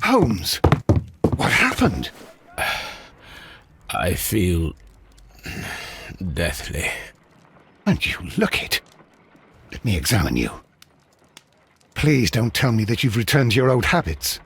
Holmes, what happened? I feel deathly. And you look it. Let me examine you. Please don't tell me that you've returned to your old habits.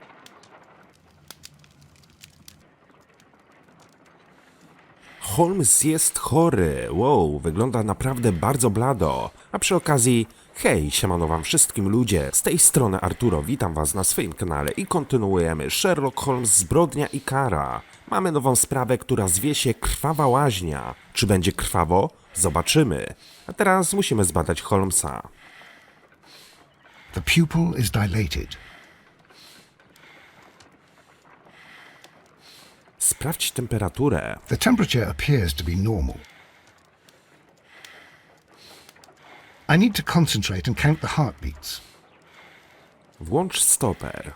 Holmes jest chory. Wow, wygląda naprawdę bardzo blado. A przy okazji, hej, siemano wam wszystkim ludzie. Z tej strony Arturo, witam was na swoim kanale i kontynuujemy Sherlock Holmes, Zbrodnia i kara. Mamy nową sprawę, która zwie się Krwawa łaźnia. Czy będzie krwawo? Zobaczymy. A teraz musimy zbadać Holmesa. The pupil is dilated. Sprawdź temperaturę. The temperature appears to be normal. I need to concentrate and count the heartbeats. Włącz stoper.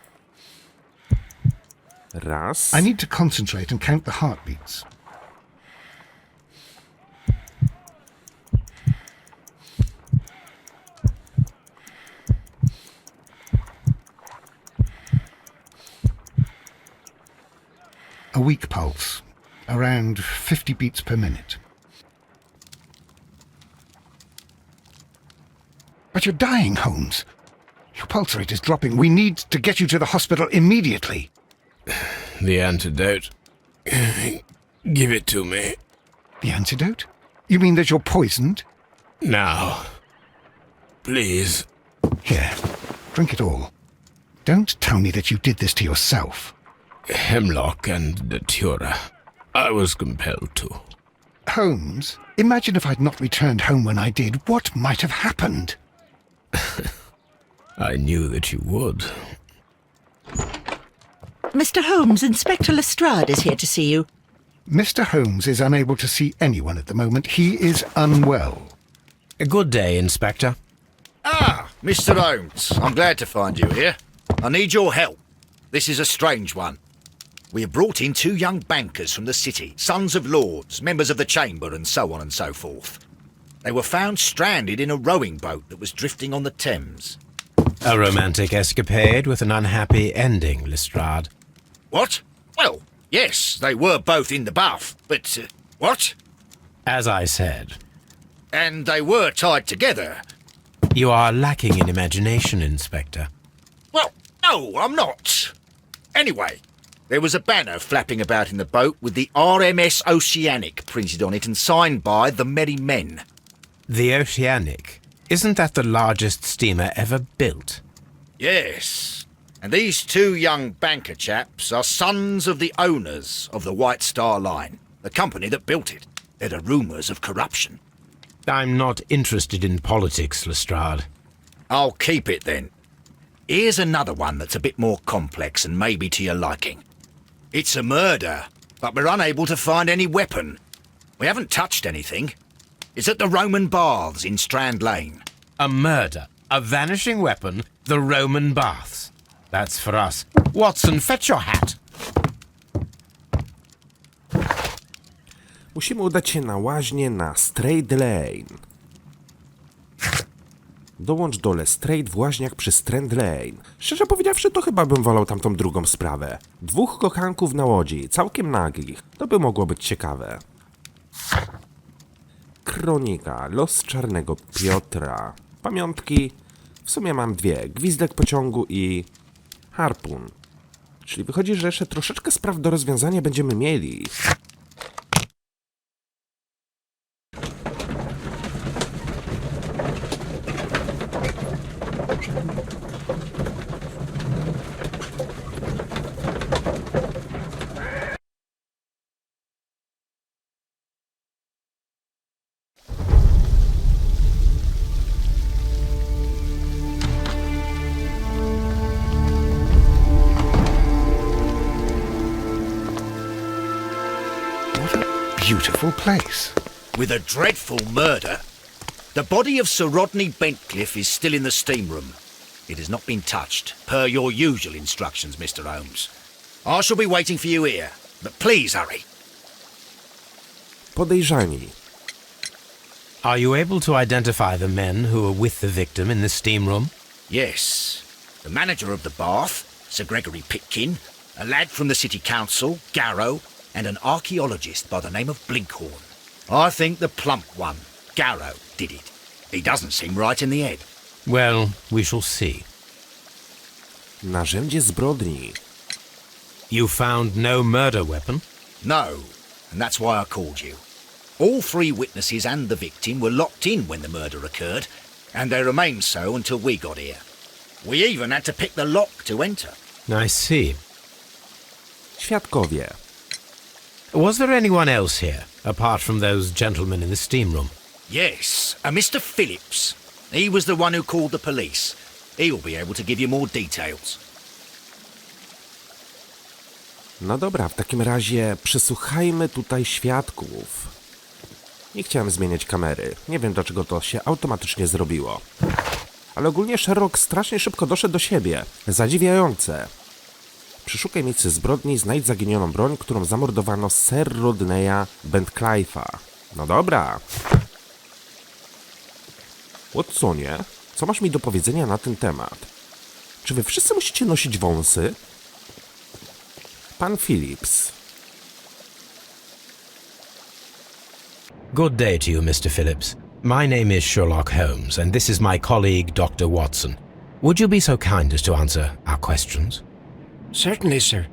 Raz. I need to concentrate and count the heartbeats. A weak pulse, around 50 beats per minute. But you're dying, Holmes. Your pulse rate is dropping. We need to get you to the hospital immediately. The antidote. Give it to me. The antidote? You mean that you're poisoned? Now. Please. Here, drink it all. Don't tell me that you did this to yourself. Hemlock and datura. I was compelled to. Holmes, imagine if I'd not returned home when I did. What might have happened? I knew that you would. Mr. Holmes, Inspector Lestrade is here to see you. Mr. Holmes is unable to see anyone at the moment. He is unwell. A good day, Inspector. Ah, Mr. Holmes, I'm glad to find you here. I need your help. This is a strange one. We have brought in two young bankers from the city, sons of lords, members of the chamber, and so on and so forth. They were found stranded in a rowing boat that was drifting on the Thames. A romantic escapade with an unhappy ending, Lestrade. What? Well, yes, they were both in the bath, but, what? As I said, And they were tied together. you are lacking in imagination, Inspector. Well, no, I'm not. Anyway, there was a banner flapping about in the boat with the RMS Oceanic printed on it and signed by the Merry Men. The Oceanic. Isn't that the largest steamer ever built? Yes, and these two young banker chaps are sons of the owners of the White Star Line, the company that built it. There are rumours of corruption. I'm not interested in politics, Lestrade. I'll keep it then. Here's another one that's a bit more complex and maybe to your liking. It's a murder, but we're unable to find any weapon. We haven't touched anything. It's at the Roman Baths in Strand Lane. A murder, a vanishing weapon, the Roman baths. That's for us. Watson, fetch your hat. Musimy udać się na łaźnię na Straight Lane. Dołącz do Lestrade w łaźniach przy Strand Lane. Szczerze powiedziawszy, to chyba bym wolał tamtą drugą sprawę. Dwóch kochanków na łodzi, całkiem nagich. To by mogło być ciekawe. Kronika, los Czarnego Piotra. Pamiątki. W sumie mam dwie. Gwizdek pociągu i harpun. Czyli wychodzi, że jeszcze troszeczkę spraw do rozwiązania będziemy mieli. Beautiful place. With a dreadful murder. The body of Sir Rodney Bentcliffe is still in the steam room. It has not been touched, per your usual instructions, Mr. Holmes. I shall be waiting for you here, but please hurry. Podejrzani. Are you able to identify the men who were with the victim in the steam room? Yes. The manager of the bath, Sir Gregory Pitkin, a lad from the city council, Garrow, and an archaeologist by the name of Blinkhorn. I think the plump one, Garrow, did it. He doesn't seem right in the head. Well, we shall see. Narzędzie zbrodni. You found no murder weapon? No, and that's why I called you. All three witnesses and the victim were locked in when the murder occurred, and they remained so until we got here. We even had to pick the lock to enter. I see. Świadkowie. Was there anyone else here, apart from those gentlemen in the steam room? Yes, a Mr. Phillips. He was the one who called the police. He'll be able to give you more details. No dobra, w takim razie przesłuchajmy tutaj świadków. Nie chciałem zmieniać kamery. Nie wiem, dlaczego to się automatycznie zrobiło. Ale ogólnie Sherlock strasznie szybko doszedł do siebie. Zadziwiające. Przeszukaj miejsce zbrodni, znajdź zaginioną broń, którą zamordowano Sir Rodneya Bentclife'a. No dobra. Watsonie, co masz mi do powiedzenia na ten temat? Czy wy wszyscy musicie nosić wąsy? Pan Phillips. Good day to you, Mr. Phillips. My name is Sherlock Holmes, and this is my colleague, Dr. Watson. Would you be so kind as to answer our questions? Certainly, sir.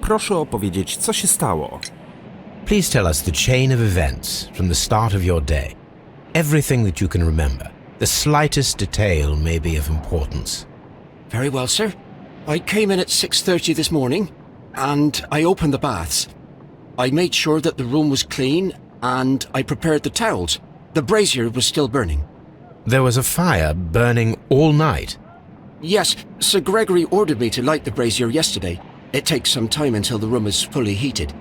Proszę opowiedzieć, co się stało. Please tell us the chain of events from the start of your day. Everything that you can remember. The slightest detail may be of importance. Very well, sir. I came in at 6:30 this morning, and I opened the baths. I made sure that the room was clean, and I prepared the towels. The brazier was still burning. There was a fire burning all night. Yes, Sir Gregory ordered me to light the brazier yesterday. It takes some time until the room is fully heated.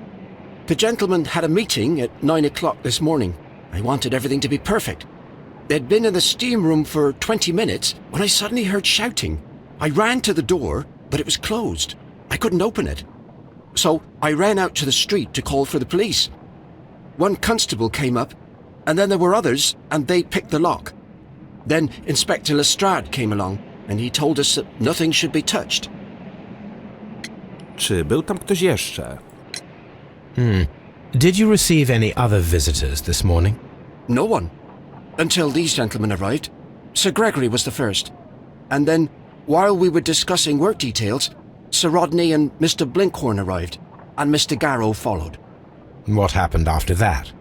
The gentlemen had a meeting at 9 o'clock this morning. I wanted everything to be perfect. They'd been in the steam room for 20 minutes when I suddenly heard shouting. I ran to the door, but it was closed. I couldn't open it. So I ran out to the street to call for the police. One constable came up, and then there were others, and they picked the lock. Then Inspector Lestrade came along, and he told us that nothing should be touched. Czy był tam ktoś jeszcze? Did you receive any other visitors this morning? No one. Until these gentlemen arrived. Sir Gregory was the first. And then, while we were discussing work details, Sir Rodney and Mr. Blinkhorn arrived, and Mr. Garrow followed. What happened after that?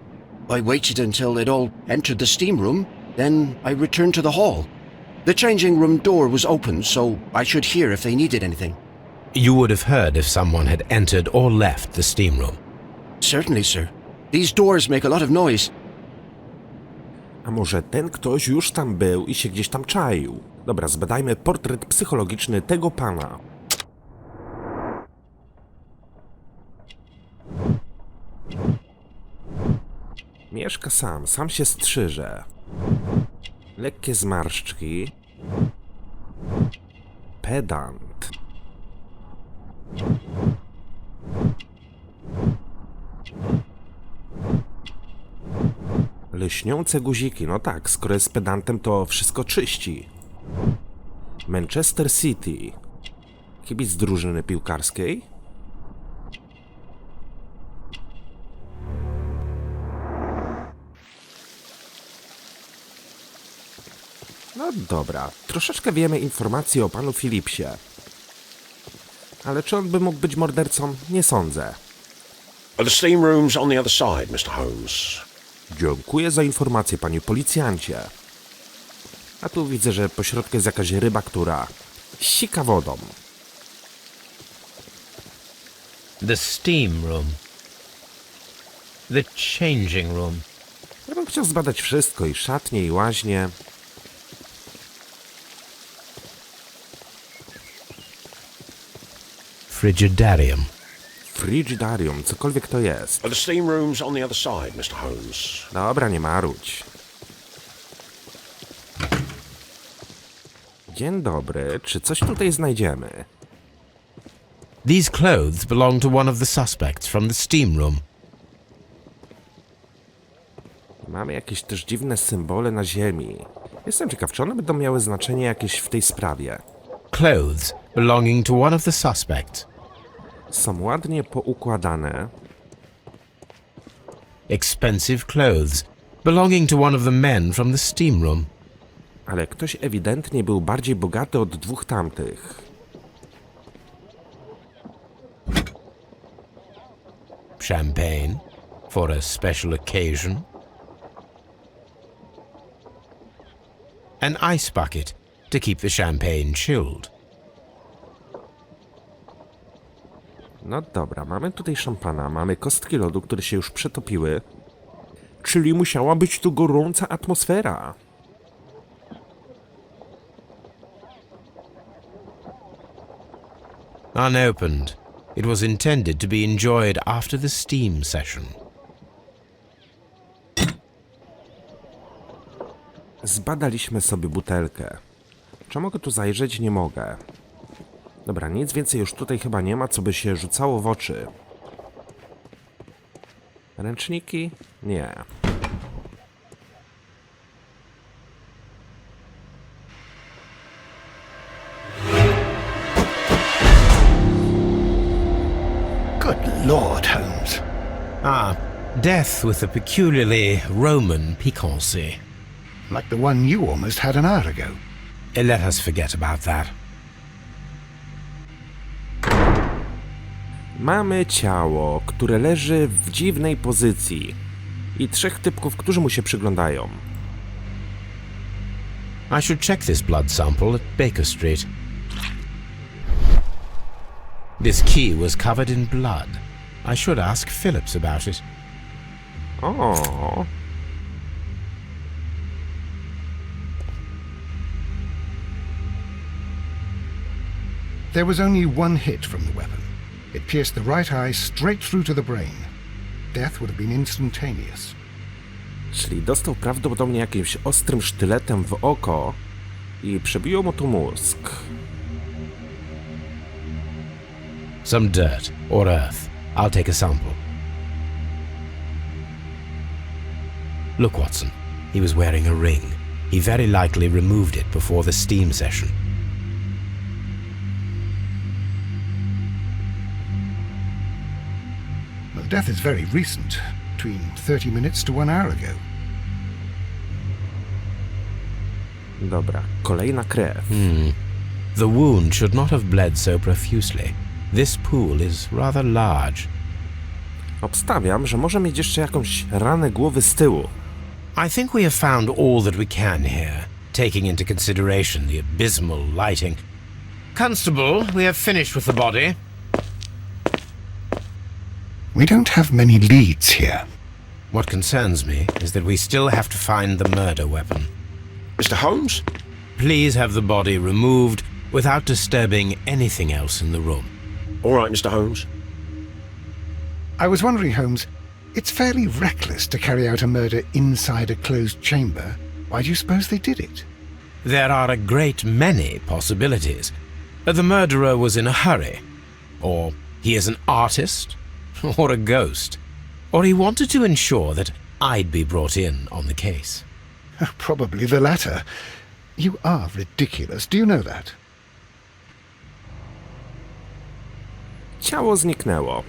I waited until they'd all entered the steam room, then I returned to the hall. The changing room door was open, so I should hear if they needed anything. You would have heard if someone had entered or left the steam room. Certainly, sir. These doors make a lot of noise. A może ten ktoś już tam był i się gdzieś tam czaił? Dobra, zbadajmy portret psychologiczny tego pana. Mieszka sam się strzyże. Lekkie zmarszczki. Pedant. Lśniące guziki, no tak, skoro jest pedantem, to wszystko czyści. Manchester City. Kibic drużyny piłkarskiej. No dobra, troszeczkę wiemy informacji o panu Phillipsie. Ale czy on by mógł być mordercą? Nie sądzę. The steam room's on the other side, Mr. Holmes. Dziękuję za informację, panie policjancie. A tu widzę, że pośrodku jest jakaś ryba, która sika wodą. The steam room. The changing room. Ja bym chciał zbadać wszystko, i szatnie, i łaźnie. Frigidarium. Frigidarium, cokolwiek to jest. The steam room's on the other side, Mr. Holmes. Dobra, nie marudź. Dzień dobry, czy coś tutaj znajdziemy? These clothes belong to one of the suspects from the steam room. Mamy jakieś też dziwne symbole na ziemi. Jestem ciekaw, czy one będą miały znaczenie jakieś w tej sprawie. Clothes belonging to one of the suspects. Są ładnie poukładane. Expensive clothes, belonging to one of the men from the steam room. Ale ktoś ewidentnie był bardziej bogaty od dwóch tamtych. Champagne, for a special occasion. An ice bucket, to keep the champagne chilled. No dobra, mamy tutaj szampana, mamy kostki lodu, które się już przetopiły. Czyli musiała być tu gorąca atmosfera. Unopened, it was intended to be enjoyed after the steam session. Zbadaliśmy sobie butelkę. Czy mogę tu zajrzeć? Nie mogę. Dobra, nic więcej już tutaj chyba nie ma, co by się rzucało w oczy. Ręczniki? Nie. Good Lord, Holmes. Death with a peculiarly Roman piquancy. Like the one you almost had an hour ago. Let us forget about that. Mamy ciało, które leży w dziwnej pozycji. I trzech typków, którzy mu się przyglądają. I should check this blood sample at Baker Street. This key was covered in blood. I should ask Phillips about it. O. There was only one hit from the weapon. It pierced the right eye straight through to the brain. Death would have been instantaneous. Czyli dostał prawdopodobnie jakimś ostrym sztyletem w oko i przebiło mu tu mózg. Some dirt or earth. I'll take a sample. Look, Watson. He was wearing a ring. He very likely removed it before the steam session. Well, death is very recent. Between 30 minutes to 1 hour ago. Dobra, kolejna krew. The wound should not have bled so profusely. This pool is rather large. Obstawiam, że może mieć jeszcze jakąś ranę głowy z tyłu. I think we have found all that we can here, taking into consideration the abysmal lighting. Constable, we have finished with the body. We don't have many leads here. What concerns me is that we still have to find the murder weapon. Mr. Holmes? Please have the body removed without disturbing anything else in the room. All right, Mr. Holmes. I was wondering, Holmes, it's fairly reckless to carry out a murder inside a closed chamber. Why do you suppose they did it? There are a great many possibilities. The murderer was in a hurry, or he is an artist, or a ghost, or he wanted to ensure that I'd be brought in on the case. Probably the latter. You are ridiculous. Do you know that? Ciało zniknęło.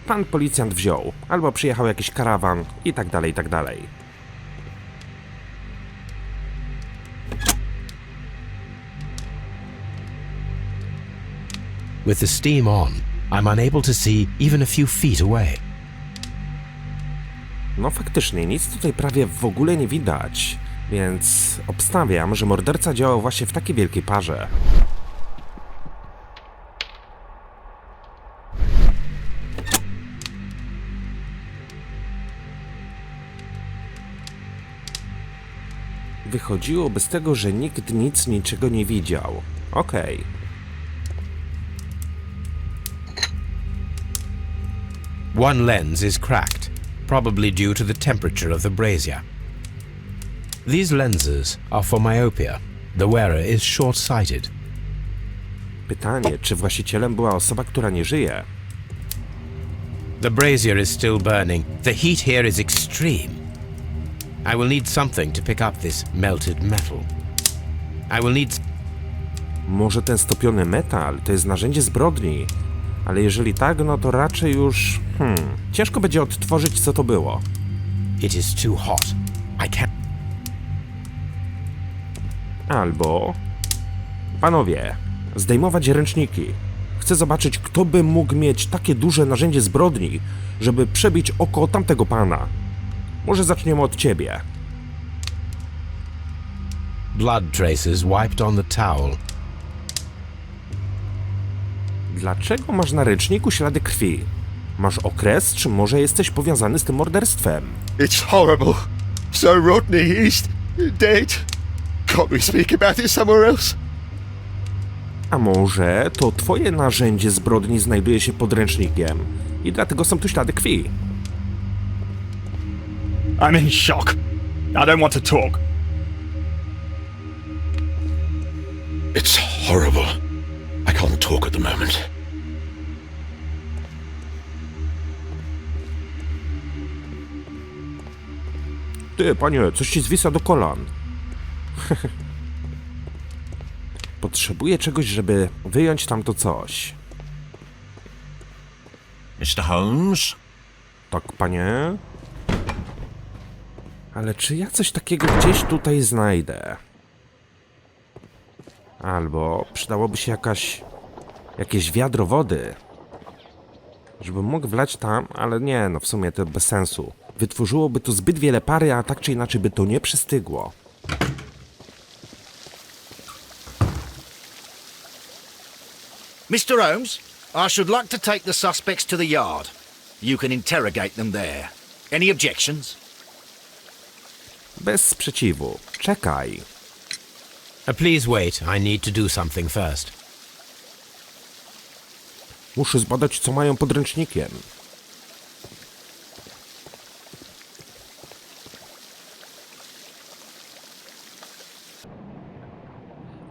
Pan policjant wziął, albo przyjechał jakiś karawan i tak dalej, i tak dalej. With the steam on, I'm unable to see even a few feet away. No faktycznie, nic tutaj prawie w ogóle nie widać, więc obstawiam, że morderca działał właśnie w takiej wielkiej parze. Wychodziłoby z tego, że nikt nic niczego nie widział. Okej. One lens is cracked, probably due to the temperature of the brazier. These lenses are for myopia. The wearer is short-sighted. Pytanie, czy właścicielem była osoba, która nie żyje? The brazier is still burning. The heat here is extreme. I will need something to pick up this melted metal. I will need... Może ten stopiony metal to jest narzędzie zbrodni? Ale jeżeli tak, no to raczej już... ciężko będzie odtworzyć, co to było. It is too hot. I can't... Albo... Panowie, zdejmować ręczniki. Chcę zobaczyć, kto by mógł mieć takie duże narzędzie zbrodni, żeby przebić oko tamtego pana. Może zaczniemy od ciebie. Blood traces wiped on the towel. Dlaczego masz na ręczniku ślady krwi? Masz okres, czy może jesteś powiązany z tym morderstwem? It's horrible. So Rodney, he's dead. Can't we speak about it somewhere else? A może to twoje narzędzie zbrodni znajduje się pod ręcznikiem i dlatego są tu ślady krwi? I'm in shock. I don't want to talk. It's horrible. I can't talk at the moment. Ty, panie, coś ci zwisa do kolan. Potrzebuję czegoś, żeby wyjąć tamto coś. Mr. Holmes? Tak, panie? Ale czy ja coś takiego gdzieś tutaj znajdę? Albo przydałoby się jakieś wiadro wody, żebym mógł wlać tam, ale nie, no w sumie to bez sensu. Wytworzyłoby tu zbyt wiele pary, a tak czy inaczej by to nie przystygło. Mr. Holmes, I should like to take the suspects to the yard. You can interrogate them there. Any objections? Bez sprzeciwu. Czekaj. Please wait. I need to do something first. Muszę zbadać, co mają pod ręcznikiem.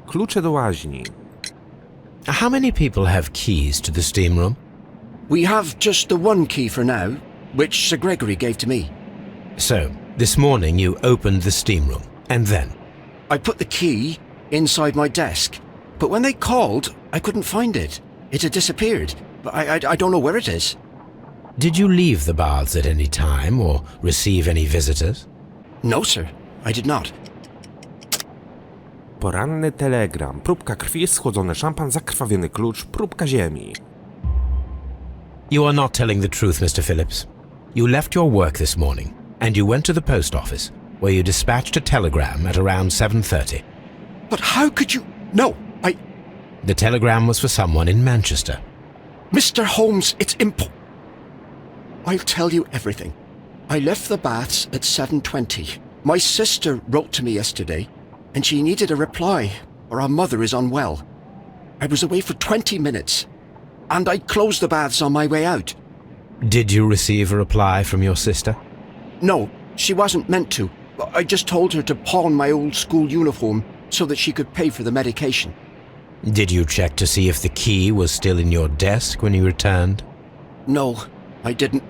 Klucze do łaźni. How many people have keys to the steam room? We have just the one key for now, which Sir Gregory gave to me. So, this morning you opened the steam room, and then? I put the key inside my desk, but when they called, I couldn't find it. It had disappeared. I don't know where it is. Did you leave the baths at any time or receive any visitors? No, sir, I did not. Poranny telegram. Próbka krwi, schłodzony szampan, zakrwawiony klucz, próbka ziemi. You are not telling the truth, Mr. Phillips. You left your work this morning, and you went to the post office, where you dispatched a telegram at around 7:30. But how could you... No, The telegram was for someone in Manchester. Mr. Holmes, it's I'll tell you everything. I left the baths at 7:20. My sister wrote to me yesterday, and she needed a reply, or our mother is unwell. I was away for 20 minutes, and I closed the baths on my way out. Did you receive a reply from your sister? No, she wasn't meant to. I just told her to pawn my old school uniform so that she could pay for the medication. Did you check to see if the key was still in your desk when you returned? No, I didn't.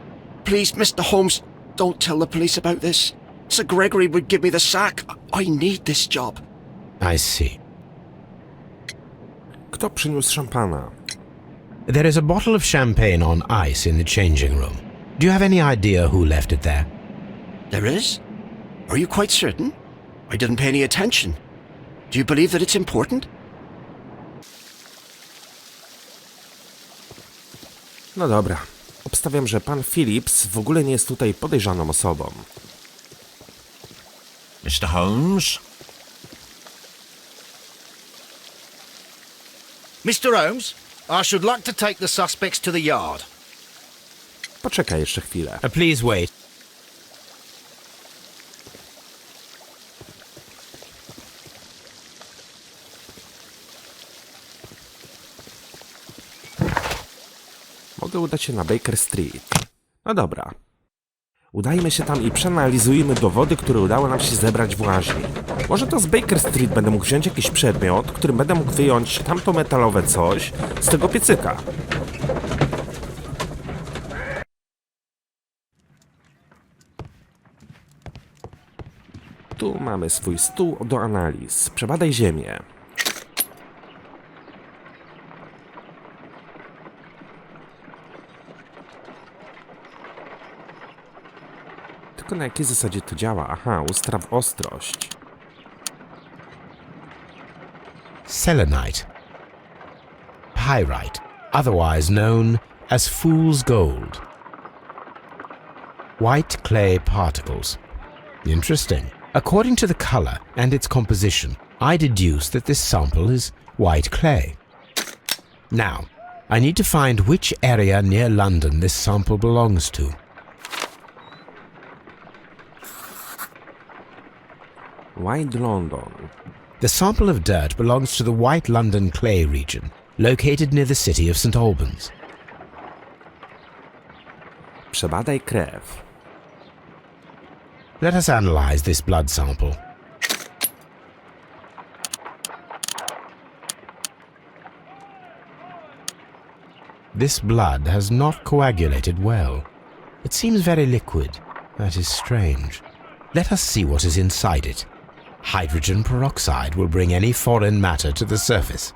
Please, Mr. Holmes, don't tell the police about this. Sir Gregory would give me the sack. I need this job. I see. Kto przyniósł szampana? There is a bottle of champagne on ice in the changing room. Do you have any idea who left it there? There is? Are you quite certain? I didn't pay any attention. Do you believe that it's important? No dobra. Obstawiam, że pan Phillips w ogóle nie jest tutaj podejrzaną osobą. Mr. Holmes? Mr. Holmes, I should like to take the suspects to the yard. Poczekaj jeszcze chwilę. Please wait. Mogę udać się na Baker Street. No dobra. Udajmy się tam i przeanalizujmy dowody, które udało nam się zebrać w łaźni. Może to z Baker Street będę mógł wziąć jakiś przedmiot, którym będę mógł wyjąć tamto metalowe coś z tego piecyka. Tu mamy swój stół do analiz. Przebadaj ziemię. Tylko na jakiej zasadzie to działa? Aha, ustaw ostrość. Selenite. Pyrite, otherwise known as fool's gold. White clay particles. Interesting. According to the color and its composition, I deduce that this sample is white clay. Now, I need to find which area near London this sample belongs to. White London. The sample of dirt belongs to the White London clay region, located near the city of St. Albans. Przebadaj krew. Let us analyze this blood sample. This blood has not coagulated well. It seems very liquid. That is strange. Let us see what is inside it. Hydrogen peroxide will bring any foreign matter to the surface.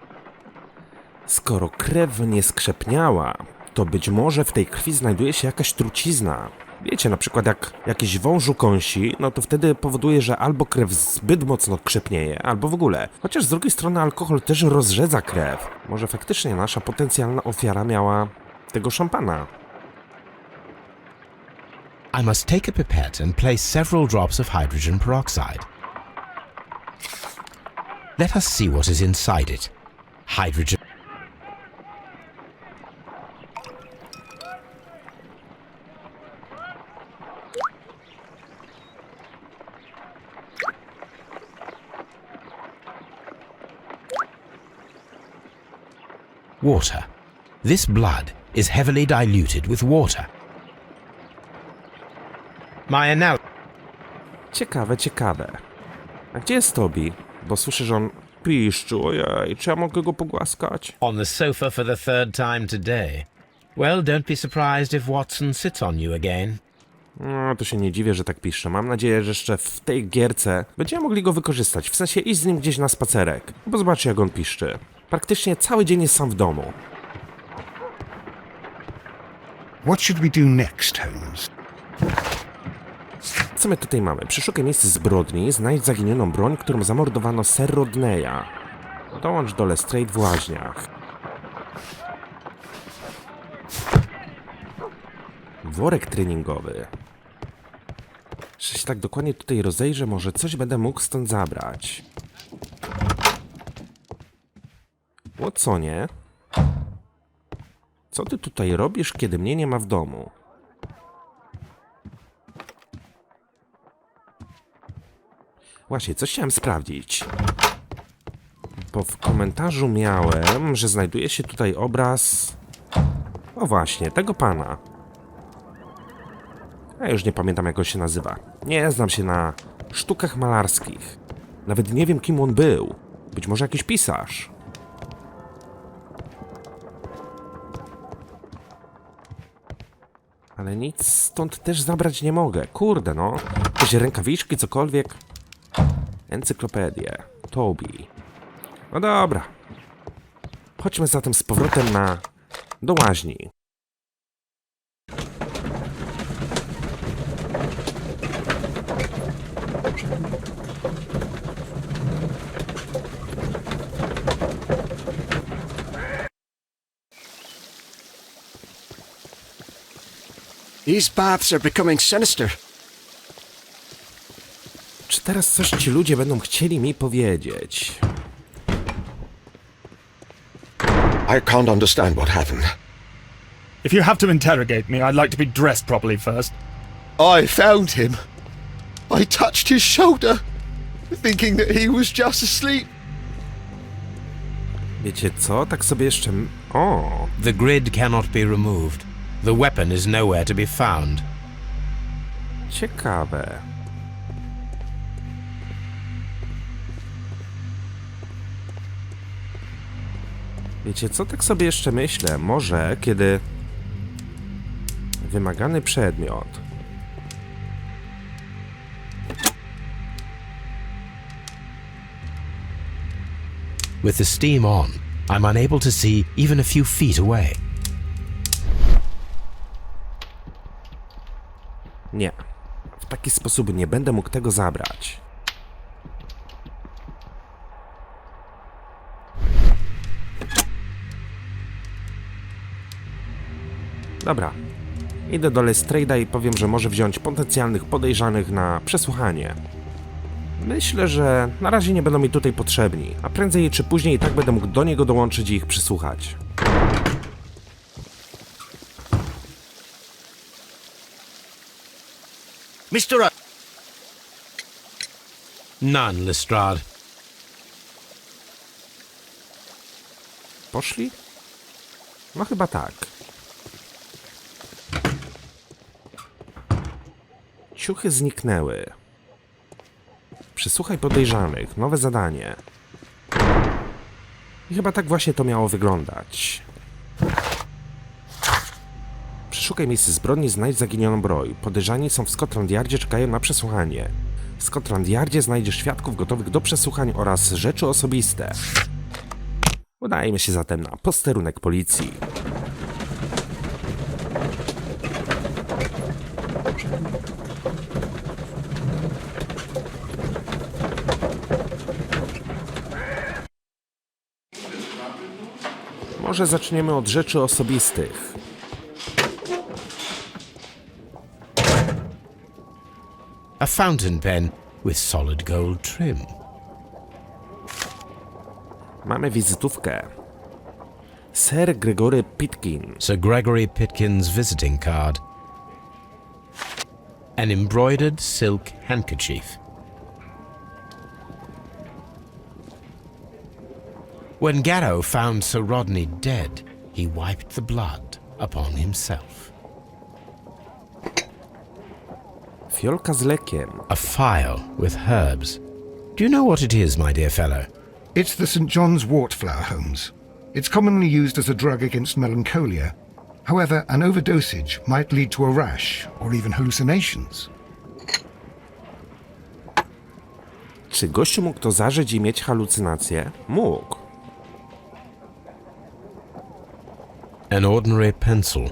Skoro krew nie skrzepniała, to być może w tej krwi znajduje się jakaś trucizna. Wiecie, na przykład jak jakiś wąż ukąsi, no to wtedy powoduje, że albo krew zbyt mocno krzepnieje, albo w ogóle. Chociaż z drugiej strony alkohol też rozrzedza krew. Może faktycznie nasza potencjalna ofiara miała tego szampana. I must take a pipette and place several drops of hydrogen peroxide. Let us see what is inside it. Hydrogen. Water. This blood is heavily diluted with water. My analysis. Ciekawe, ciekawe. A gdzie jest Toby? Bo słyszę, że on piszczy. Ojej, czy ja mogę go pogłaskać? On the sofa for the third time today. Well, don't be surprised if Watson sits on you again. No, to się nie dziwię, że tak pisze. Mam nadzieję, że jeszcze w tej gierce będziemy mogli go wykorzystać. W sensie iść z nim gdzieś na spacerek. Bo zobaczcie, jak on piszczy. Praktycznie cały dzień jest sam w domu. What should we do next, Holmes? Co my tutaj mamy? Przeszukaj miejsce zbrodni, znajdź zaginioną broń, którą zamordowano Sir Rodneya. Dołącz do Lestrade w łaźniach. Worek treningowy. Jeśli się tak dokładnie tutaj rozejrzę, może coś będę mógł stąd zabrać. Watsonie, co ty tutaj robisz, kiedy mnie nie ma w domu? Właśnie, coś chciałem sprawdzić. Bo w komentarzu miałem, że znajduje się tutaj obraz... O właśnie, tego pana. Ja już nie pamiętam, jak on się nazywa. Nie znam się na sztukach malarskich. Nawet nie wiem, kim on był. Być może jakiś pisarz. Ale nic stąd też zabrać nie mogę. Kurde, no. Jakieś rękawiczki, cokolwiek. Encyklopedię. Toby. No dobra. Chodźmy zatem z powrotem do łaźni. These baths are becoming sinister. Czy teraz coś ci ludzie będą chcieli mi powiedzieć? I can't understand what happened. If you have to interrogate me, I'd like to be dressed properly first. I found him. I touched his shoulder, thinking that he was just asleep. Wiecie co? Tak sobie jeszcze... O! The grid cannot be removed. The weapon is nowhere to be found. Ciekawe. Wiecie co? Tak sobie jeszcze myślę. Może kiedy wymagany przedmiot With the steam on, I'm unable to see even a few feet away. Nie. W taki sposób nie będę mógł tego zabrać. Dobra. Idę do Lestrade'a i powiem, że może wziąć potencjalnych podejrzanych na przesłuchanie. Myślę, że na razie nie będą mi tutaj potrzebni, a prędzej czy później i tak będę mógł do niego dołączyć i ich przesłuchać. Mr. None, Lestrade. Poszli? No chyba tak. Ciuchy zniknęły. Przesłuchaj podejrzanych. Nowe zadanie. I chyba tak właśnie to miało wyglądać. Przeszukaj miejsce zbrodni, znajdź zaginioną broń. Podejrzani są w Scotland Yardzie, czekają na przesłuchanie. W Scotland Yardzie znajdziesz świadków gotowych do przesłuchań oraz rzeczy osobiste. Udajmy się zatem na posterunek policji. Może zaczniemy od rzeczy osobistych. A fountain pen with solid gold trim. Mamy wizytówkę. Sir Gregory Pitkin. Sir Gregory Pitkin's visiting card. An embroidered silk handkerchief. When Garrow found Sir Rodney dead, he wiped the blood upon himself. Fiolka z lekiem. A phial with herbs. Do you know what it is, my dear fellow? It's the St. John's wort flower, Holmes. It's commonly used as a drug against melancholia. However, an overdosage might lead to a rash or even hallucinations. Czy gościu mógł to zażyć i mieć halucynacje? Mógł. An ordinary pencil.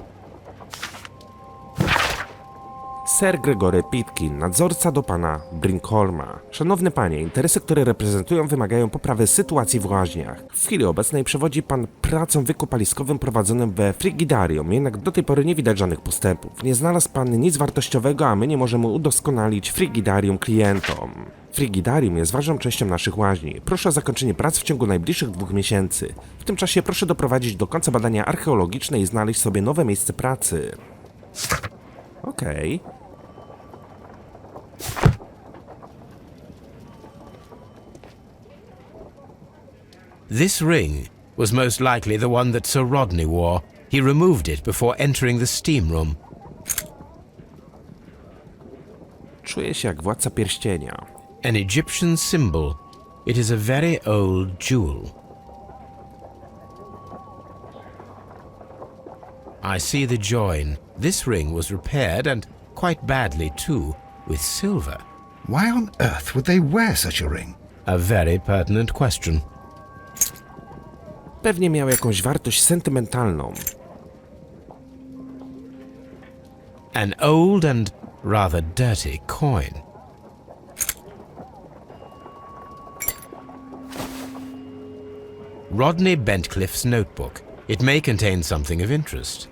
Sir Gregory Pitkin, nadzorca do pana Brinkholma. Szanowny panie, interesy, które reprezentują, wymagają poprawy sytuacji w łaźniach. W chwili obecnej przewodzi pan pracą wykopaliskowym prowadzonym we Frigidarium, jednak do tej pory nie widać żadnych postępów. Nie znalazł pan nic wartościowego, a my nie możemy udoskonalić Frigidarium klientom. Frigidarium jest ważną częścią naszych łaźni. Proszę o zakończenie prac w ciągu najbliższych 2 miesięcy. W tym czasie proszę doprowadzić do końca badania archeologiczne i znaleźć sobie nowe miejsce pracy. Okej. This ring was most likely the one that Sir Rodney wore. He removed it before entering the steam room. Czuję się jak władca pierścienia. An Egyptian symbol. It is a very old jewel. I see the join. This ring was repaired, and quite badly too, with silver. Why on earth would they wear such a ring? A very pertinent question. Pewnie miał jakąś wartość sentymentalną. An old and rather dirty coin. Rodney Bentcliffe's notebook. It may contain something of interest.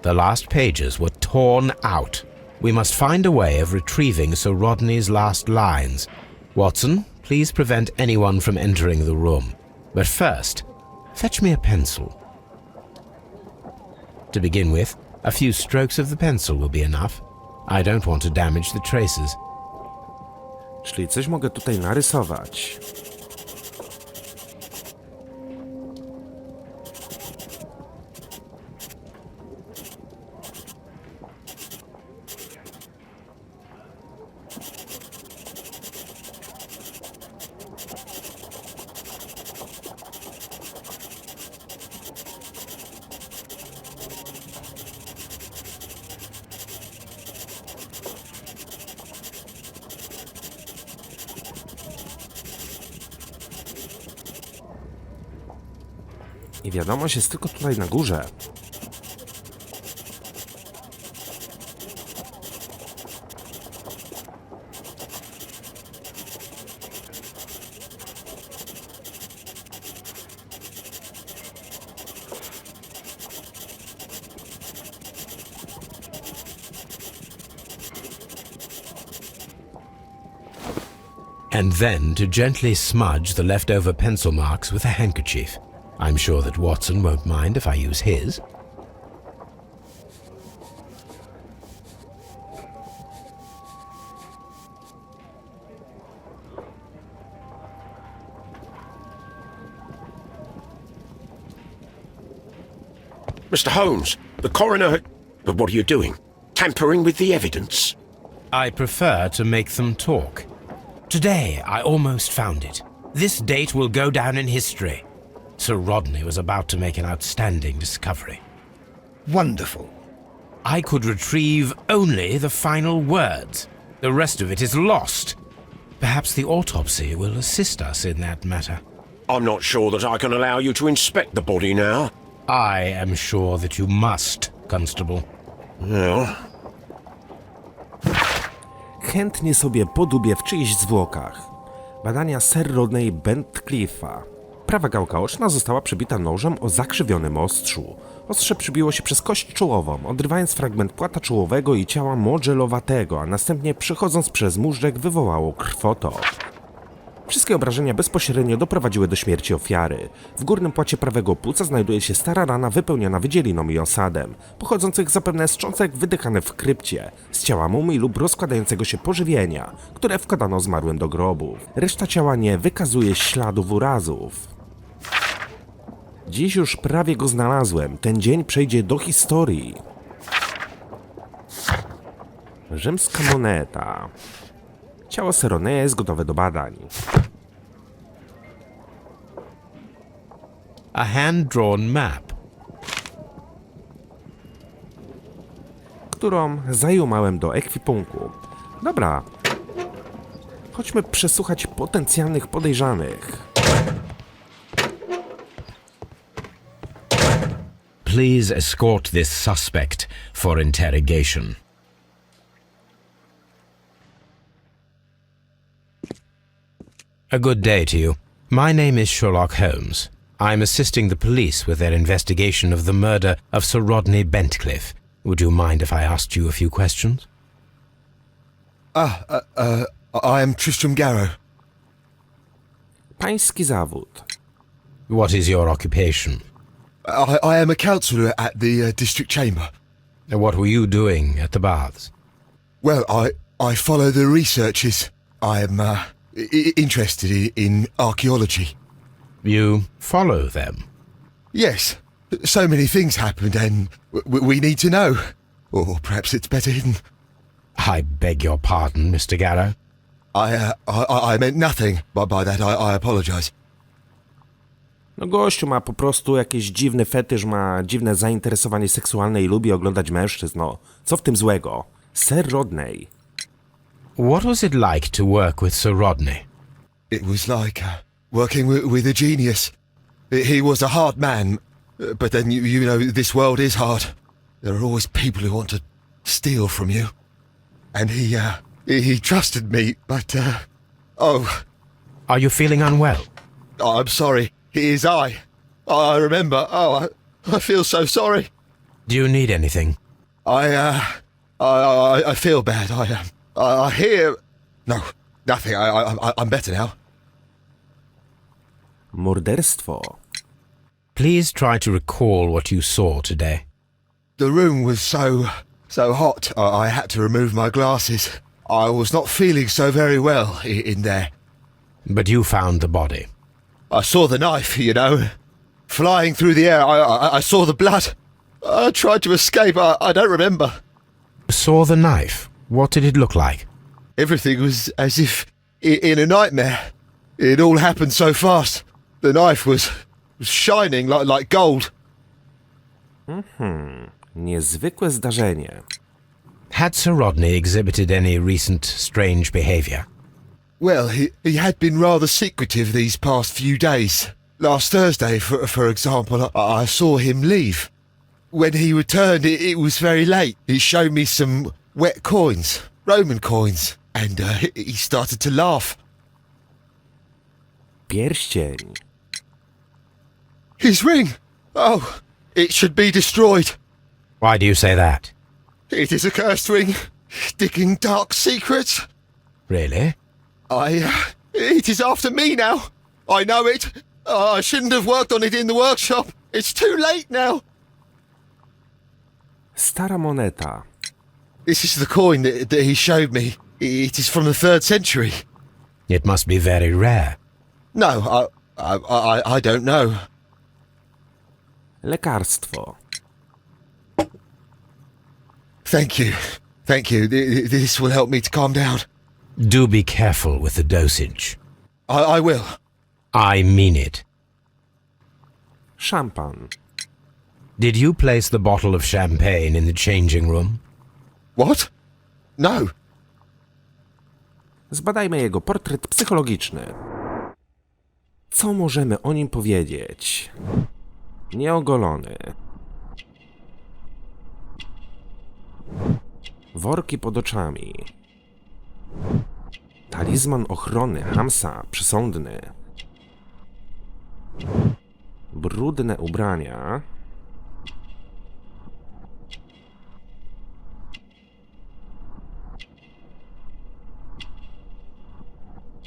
The last pages were torn out. We must find a way of retrieving Sir Rodney's last lines. Watson, please prevent anyone from entering the room. But first, fetch me a pencil. To begin with, a few strokes of the pencil will be enough. I don't want to damage the traces. Czyli coś mogę tutaj narysować. I wiadomość jest tylko tutaj na górze. and then to gently smudge the leftover pencil marks with a handkerchief. I'm sure that Watson won't mind if I use his. Mr. Holmes, the coroner... But what are you doing? Tampering with the evidence? I prefer to make them talk. Today, I almost found it. This date will go down in history. Sir Rodney was about to make an outstanding discovery. Wonderful. I could retrieve only the final words. The rest of it is lost. Perhaps the autopsy will assist us in that matter. I'm not sure that I can allow you to inspect the body now. I am sure that you must, Constable. Well... Chętnie sobie podubię w czyichś zwłokach. Badania Sir Rodney Bentcliffe'a. Prawa gałka oczna została przebita nożem o zakrzywionym ostrzu. Ostrze przybiło się przez kość czołową, odrywając fragment płata czołowego i ciała modelowatego, a następnie przechodząc przez móżdżek wywołało krwotok. Wszystkie obrażenia bezpośrednio doprowadziły do śmierci ofiary. W górnym płacie prawego płuca znajduje się stara rana wypełniona wydzieliną i osadem, pochodzących zapewne z cząstek wydychanych w krypcie, z ciała mumii lub rozkładającego się pożywienia, które wkładano zmarłym do grobów. Reszta ciała nie wykazuje śladów urazów. Dziś już prawie go znalazłem. Ten dzień przejdzie do historii. Rzymska moneta. Ciało Seroneja jest gotowe do badań. A hand-drawn map. Którą zajumałem do ekwipunku. Dobra. Chodźmy przesłuchać potencjalnych podejrzanych. Please escort this suspect for interrogation. A good day to you. My name is Sherlock Holmes. I'm assisting the police with their investigation of the murder of Sir Rodney Bentcliffe. Would you mind if I asked you a few questions? I am Tristram Garrow. Pański zawód. What is your occupation? I am a counsellor at the district chamber. What were you doing at the baths? Well, I follow the researches. I am interested in archaeology. You follow them? Yes. So many things happened and we need to know. Or perhaps it's better hidden. I beg your pardon, Mr. Garrow. I meant nothing by that. I apologise. No gościu ma po prostu jakiś dziwny fetysz, ma dziwne zainteresowanie seksualne i lubi oglądać mężczyzn. No, co w tym złego? Sir Rodney. What was it like to work with Sir Rodney? It was like working with a genius. He was a hard man, but then you know this world is hard. There are always people who want to steal from you. And he trusted me, but oh. Are you feeling unwell? I'm sorry. It is I remember. Oh, I feel so sorry. Do you need anything? I feel bad. I hear... No, nothing. I'm better now. Morderstwo. Please try to recall what you saw today. The room was so hot. I had to remove my glasses. I was not feeling so very well in there. But you found the body. I saw the knife, you know, flying through the air. I saw the blood. I tried to escape. I don't remember. Saw the knife? What did it look like? Everything was as if in a nightmare. It all happened so fast. The knife was shining like gold. Niezwykłe zdarzenie. Had Sir Rodney exhibited any recent strange behaviour? Well, he had been rather secretive these past few days. Last Thursday, for example, I saw him leave. When he returned, it was very late. He showed me some wet coins, Roman coins, and he started to laugh. Pierścień. His ring! Oh, it should be destroyed. Why do you say that? It is a cursed ring, digging dark secrets. Really? It is after me now. I know it. I shouldn't have worked on it in the workshop. It's too late now. Stara moneta. This is the coin that he showed me. It is from the 3rd century. It must be very rare. No, I don't know. Lekarstwo. Thank you. Thank you. This will help me to calm down. Do be careful with the dosage. I will. I mean it. Szampan. Did you place the bottle of champagne in the changing room? What? No. Zbadajmy jego portret psychologiczny. Co możemy o nim powiedzieć? Nieogolony. Worki pod oczami. Talizman ochrony Holmesa, przesądny. Brudne ubrania.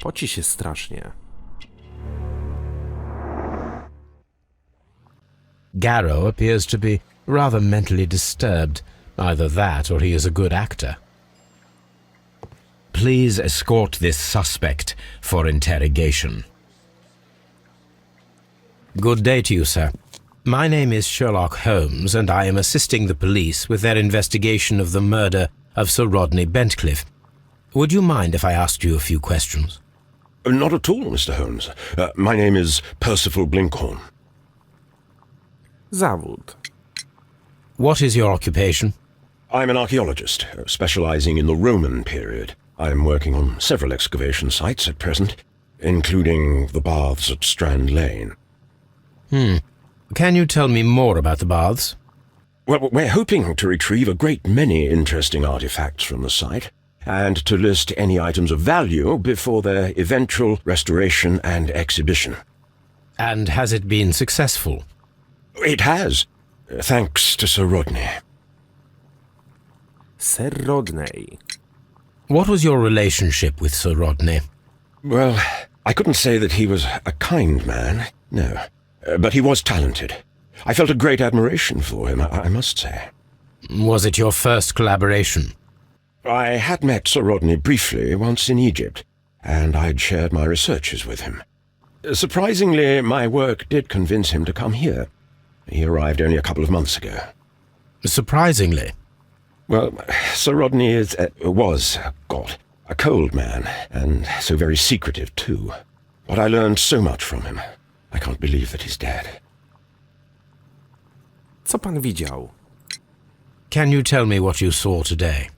Poci się strasznie. Garrow appears to be rather mentally disturbed. Either that or he is a good actor. Please escort this suspect for interrogation. Good day to you, sir. My name is Sherlock Holmes, and I am assisting the police with their investigation of the murder of Sir Rodney Bentcliffe. Would you mind if I asked you a few questions? Not at all, Mr. Holmes. My name is Percival Blinkhorn. Zawód. What is your occupation? I'm an archaeologist, specializing in the Roman period. I'm working on several excavation sites at present, including the baths at Strand Lane. Can you tell me more about the baths? Well, we're hoping to retrieve a great many interesting artifacts from the site, and to list any items of value before their eventual restoration and exhibition. And has it been successful? It has, thanks to Sir Rodney. Sir Rodney. What was your relationship with Sir Rodney? Well, I couldn't say that he was a kind man, no. But he was talented. I felt a great admiration for him, I must say. Was it your first collaboration? I had met Sir Rodney briefly once in Egypt, and I'd shared my researches with him. Surprisingly, my work did convince him to come here. He arrived only a couple of months ago. Surprisingly? Well, Sir Rodney was a cold man, and so very secretive too. But I learned so much from him. I can't believe that he's dead. Co pan widział? Can you tell me what you saw today?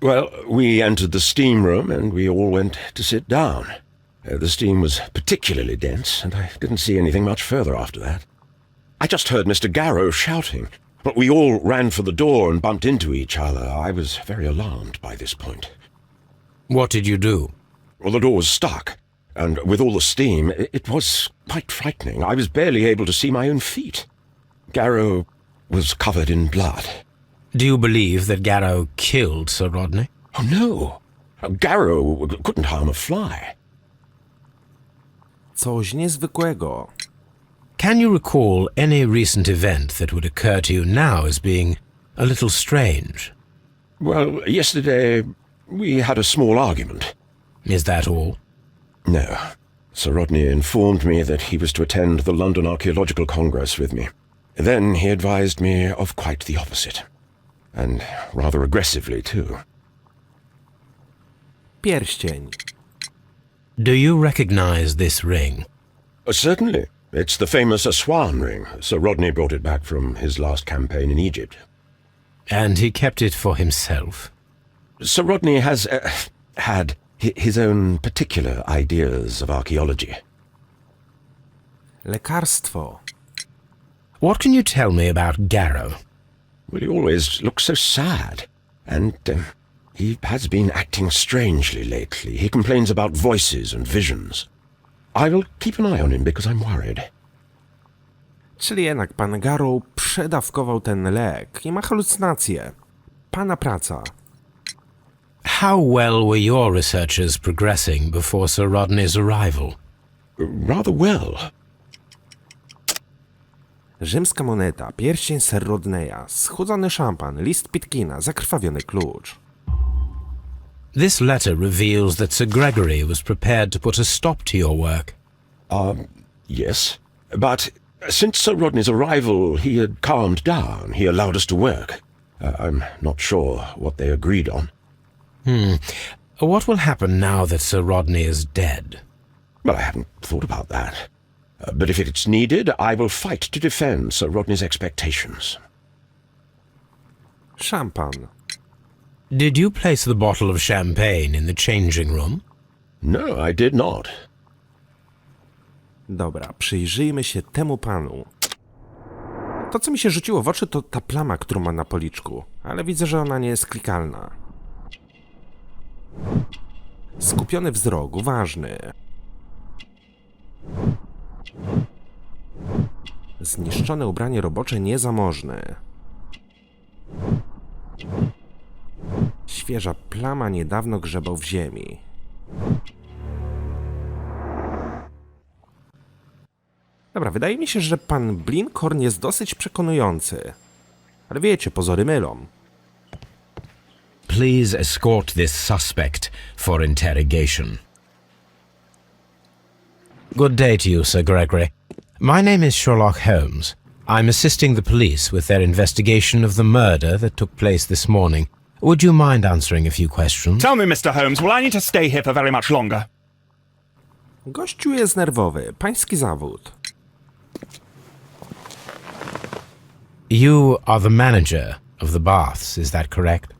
Well, we entered the steam room and we all went to sit down. The steam was particularly dense, and I didn't see anything much further after that. I just heard Mr. Garrow shouting, but we all ran for the door and bumped into each other. I was very alarmed by this point. What did you do? Well, the door was stuck, and with all the steam, it was quite frightening. I was barely able to see my own feet. Garrow was covered in blood. Do you believe that Garrow killed Sir Rodney? Oh, no. Garrow couldn't harm a fly. Coś niezwykłego. Can you recall any recent event that would occur to you now as being a little strange? Well, yesterday we had a small argument. Is that all? No. Sir Rodney informed me that he was to attend the London Archaeological Congress with me. Then he advised me of quite the opposite. And rather aggressively, too. Pierścień. Do you recognize this ring? Certainly. It's the famous Aswan ring. Sir Rodney brought it back from his last campaign in Egypt. And he kept it for himself? Sir Rodney has had his own particular ideas of archaeology. Lekarstwo. What can you tell me about Garrow? Well, he always looks so sad. And he has been acting strangely lately. He complains about voices and visions. I will keep an eye on him because I'm worried. Czyli jednak pan Garrow przedawkował ten lek i ma halucynacje. Pana praca. how well were your researches progressing before Sir Rodney's arrival? Rather well. Rzymska moneta, pierścień Sir Rodneya, schłodzony szampan, list Pitkina, zakrwawiony klucz. This letter reveals that Sir Gregory was prepared to put a stop to your work. Yes. But since Sir Rodney's arrival, he had calmed down. He allowed us to work. I'm not sure what they agreed on. What will happen now that Sir Rodney is dead? Well, I hadn't thought about that. But if it's needed, I will fight to defend Sir Rodney's expectations. Szampan. Did you place the bottle of champagne in the changing room? No, I did not. Dobra, przyjrzyjmy się temu panu. To, co mi się rzuciło w oczy, to ta plama, którą ma na policzku. Ale widzę, że ona nie jest klikalna. Skupiony wzrok, uważny. Zniszczone ubranie robocze, niezamożny. Świeża plama, niedawno grzebał w ziemi. Dobra, wydaje mi się, że pan Blinkhorn jest dosyć przekonujący. Ale wiecie, pozory mylą. Please escort this suspect for interrogation. Good day to you, Sir Gregory. My name is Sherlock Holmes. I'm assisting the police with their investigation of the murder that took place this morning. Would you mind answering a few questions? Tell me, Mr. Holmes, will I need to stay here for very much longer? Gościu jest nerwowy. Pański zawód. You are the manager of the baths, is that correct?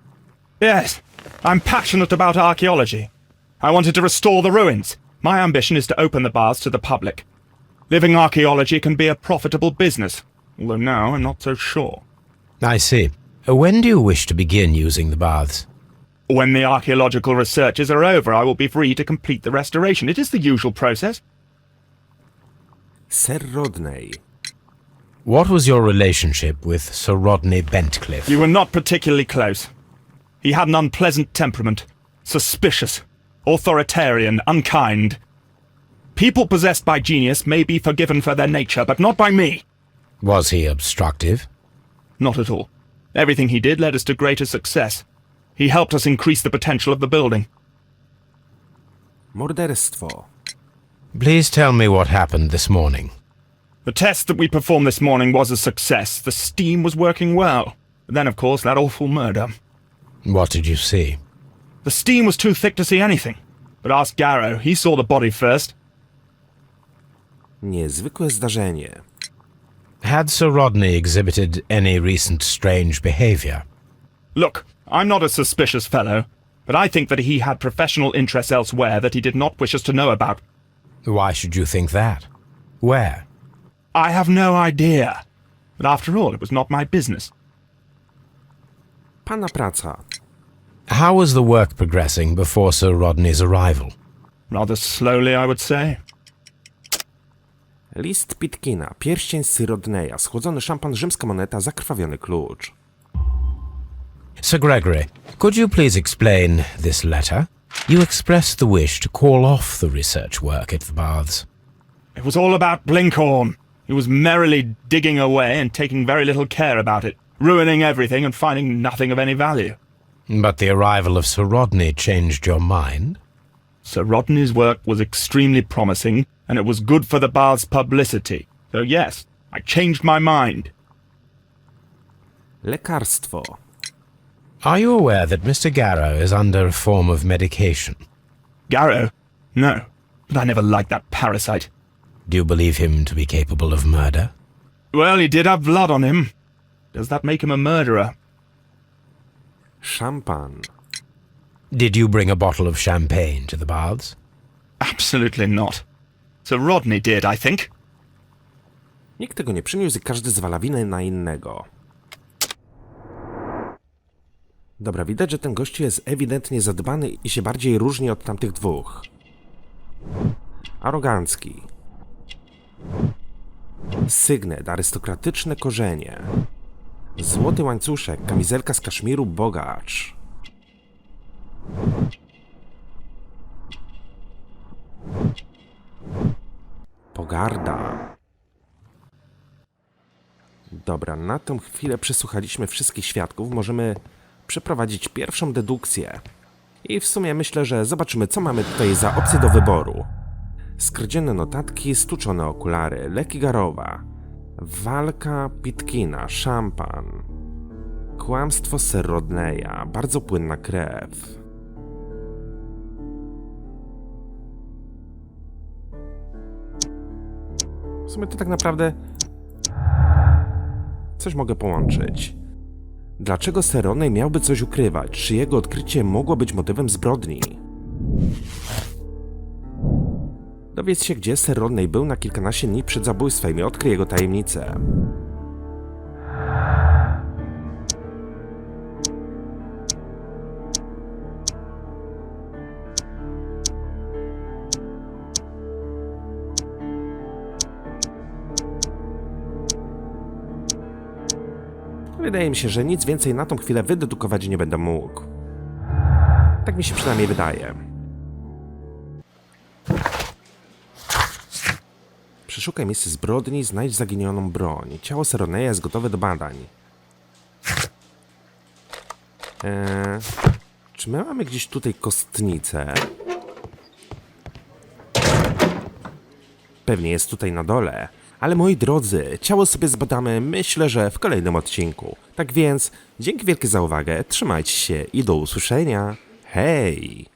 Yes, I'm passionate about archaeology. I wanted to restore the ruins. My ambition is to open the baths to the public. Living archaeology can be a profitable business, although now I'm not so sure. I see. When do you wish to begin using the baths? When the archaeological researches are over, I will be free to complete the restoration. It is the usual process. Sir Rodney. What was your relationship with Sir Rodney Bentcliffe? You were not particularly close. He had an unpleasant temperament, suspicious, authoritarian, unkind. People possessed by genius may be forgiven for their nature, but not by me. Was he obstructive? Not at all. Everything he did led us to greater success. He helped us increase the potential of the building. Morderstwo. Please tell me what happened this morning. The test that we performed this morning was a success. The steam was working well. But then, of course, that awful murder. What did you see? The steam was too thick to see anything. But ask Garrow. He saw the body first. Niezwykłe zdarzenie. Had Sir Rodney exhibited any recent strange behavior? Look, I'm not a suspicious fellow, but I think that he had professional interests elsewhere that he did not wish us to know about. Why should you think that? Where? I have no idea. But after all, it was not my business. Pana praca. How was the work progressing before Sir Rodney's arrival? Rather slowly, I would say. List Pitkina, pierścień Sir Rodneya, schłodzony szampan, rzymska moneta, zakrwawiony klucz. Sir Gregory, could you please explain this letter? You expressed the wish to call off the research work at the baths. It was all about Blinkhorn. He was merrily digging away and taking very little care about it, ruining everything and finding nothing of any value. But the arrival of Sir Rodney changed your mind? Sir Rodney's work was extremely promising, and it was good for the bath's publicity. So yes, I changed my mind. Lekarstwo. Are you aware that Mr. Garrow is under a form of medication? Garrow? No, but I never liked that parasite. Do you believe him to be capable of murder? Well, he did have blood on him. Does that make him a murderer? Szampan. Did you bring a bottle of champagne to the baths? Absolutely not. Sir Rodney did, I think. Nikt tego nie przyniósł i każdy zwala winę na innego. Dobra, widać, że ten gościu jest ewidentnie zadbany i się bardziej różni od tamtych dwóch. Arogancki. Sygnet, arystokratyczne korzenie. Złoty łańcuszek, kamizelka z kaszmiru, bogacz. pogarda. Dobra, na tę chwilę przesłuchaliśmy wszystkich świadków. Możemy przeprowadzić pierwszą dedukcję. I w sumie myślę, że zobaczymy, co mamy tutaj za opcje do wyboru. Skradzione notatki, stuczone okulary, leki Garowa, walka Pitkina, szampan, kłamstwo Sir Rodneya, bardzo płynna krew. W sumie to tak naprawdę coś mogę połączyć. Dlaczego Sir Rodney miałby coś ukrywać? Czy jego odkrycie mogło być motywem zbrodni? Dowiedz się, gdzie Sir Rodney był na kilkanaście dni przed zabójstwem i odkryj jego tajemnicę. Wydaje mi się, że nic więcej na tą chwilę wydedukować nie będę mógł. Tak mi się przynajmniej wydaje. Przeszukaj miejsce zbrodni, znajdź zaginioną broń. Ciało Sir Rodneya jest gotowe do badań. Czy my mamy gdzieś tutaj kostnicę? Pewnie jest tutaj na dole. Ale moi drodzy, ciało sobie zbadamy, myślę, że w kolejnym odcinku. Tak więc, dzięki wielkie za uwagę, trzymajcie się i do usłyszenia. Hej!